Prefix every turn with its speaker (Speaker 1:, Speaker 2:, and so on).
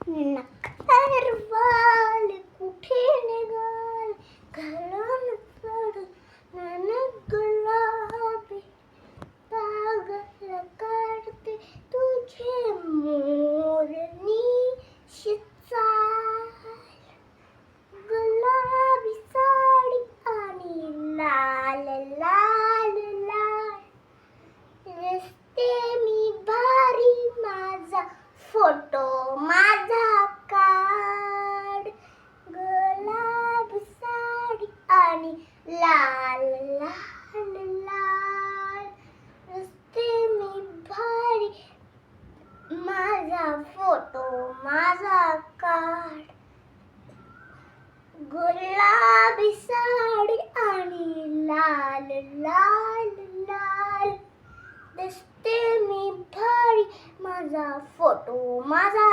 Speaker 1: नखरवाल कुठे निघाल घालून पडून गुलाबी पागल करते तुझे मोरनी चाल गुलाबी साडी आणि लाल लाल लाल रस्ते मी भारी माझा फोटो माझा काढ गुलाबी साडी आणि लाल लाल लाल रस्ते मी भारी माझा फोटो माझा काढ गुलाबी साडी आणि लाल लाल लाल दिसते मी भारी माझा फोटो माझा